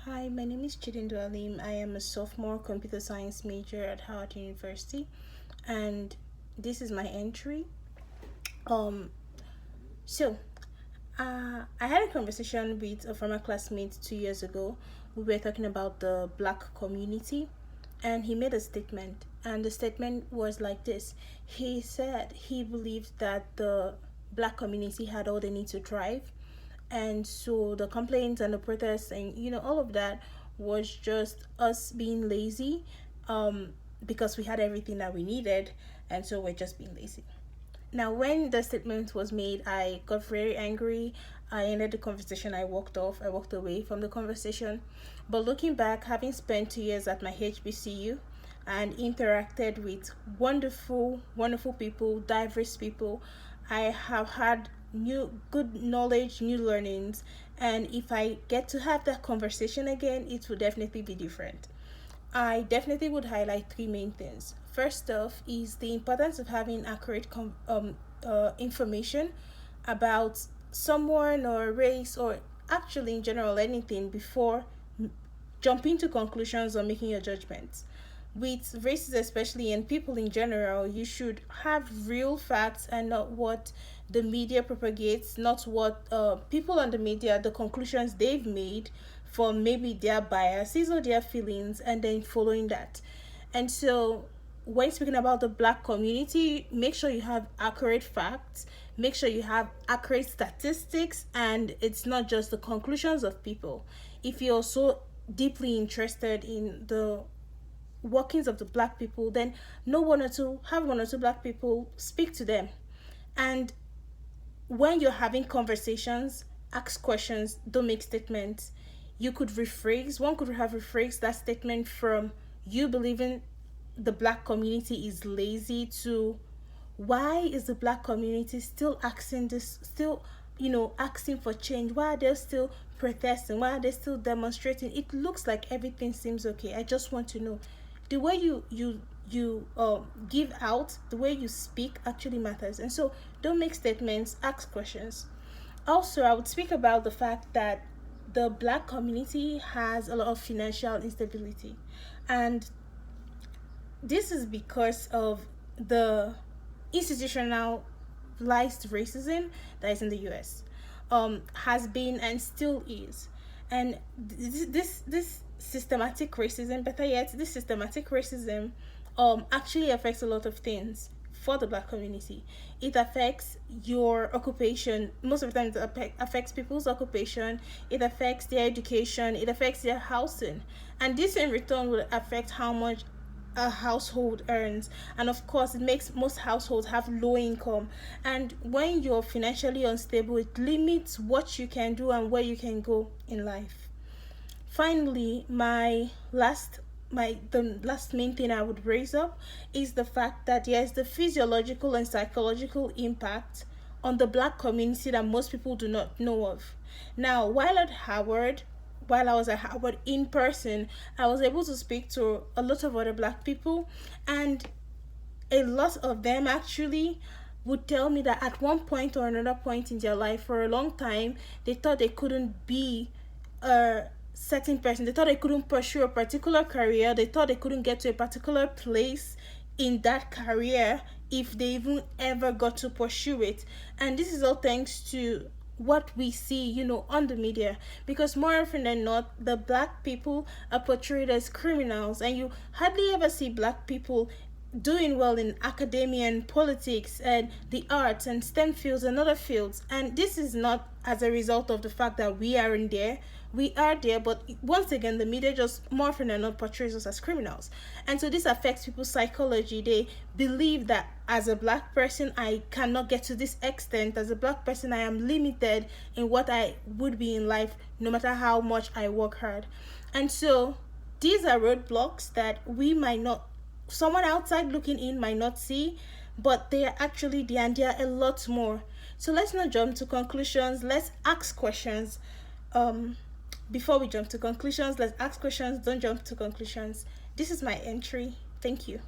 Hi, my name is Chidindu Alim. I am a sophomore computer science major at Howard University, and this is my entry. Um, so I had a conversation with a former classmate 2 years ago. We were talking about the black community, and he made a statement, and the statement was like this. He said he believed that the black community had all they need to thrive, and so the complaints and the protests and all of that was just us being lazy, um because we had everything that we needed, and so we're just being lazy. Now, when the statement was made, I got very angry. I ended the conversation. I walked away from the conversation. But looking back, having spent 2 years at my HBCU and interacted with wonderful, wonderful people, diverse people, I have had new good knowledge, new learnings, and if I get to have that conversation again, it will definitely be different. I definitely would highlight three main things. First off is the importance of having accurate information about someone or race, or actually in general anything, before jumping to conclusions or making your judgments. With races especially, and people in general, you should have real facts and not what the media propagates, not what people on the media, the conclusions they've made from maybe their biases or their feelings, and then following that. And so when speaking about the black community, make sure you have accurate facts, make sure you have accurate statistics, and it's not just the conclusions of people. If you're so deeply interested in the workings of the black people, then know have one or two black people, speak to them. And when you're having conversations, ask questions, don't make statements. You could rephrase, one could have rephrased that statement from you believing the black community is lazy to why is the black community still asking this, still asking for change? Why are they still protesting? Why are they still demonstrating? It looks like everything seems okay. I just want to know. The way you give out, the way you speak actually matters. And so don't make statements, ask questions. Also, I would speak about the fact that the black community has a lot of financial instability, and this is because of the institutionalized racism that is in the US, has been and still is. And this systematic racism, better yet, this systematic racism actually affects a lot of things for the black community. It affects your occupation. Most of the time it affects people's occupation, it affects their education, it affects their housing, and this in return will affect how much a household earns. And of course, it makes most households have low income, and when you're financially unstable, it limits what you can do and where you can go in life. Finally, the last main thing I would raise up is the fact that there is the physiological and psychological impact on the black community that most people do not know of. Now, while I was at Howard in person, I was able to speak to a lot of other black people, and a lot of them actually would tell me that at one point or another point in their life, for a long time, they thought they couldn't be a certain person. They thought they couldn't pursue a particular career. They thought they couldn't get to a particular place in that career if they even ever got to pursue it. And this is all thanks to what we see, on the media, because more often than not, the black people are portrayed as criminals, and you hardly ever see black people doing well in academia and politics and the arts and STEM fields and other fields. And this is not as a result of the fact that we aren't there. We are there, but once again, the media just more often than not portrays us as criminals. And so this affects people's psychology. They believe that as a black person, I cannot get to this extent. As a black person, I am limited in what I would be in life, no matter how much I work hard. And so these are roadblocks that someone outside looking in might not see, but they are actually there, and there are a lot more. So let's not jump to conclusions. Let's ask questions. Before we jump to conclusions, let's ask questions. Don't jump to conclusions. This is my entry. Thank you.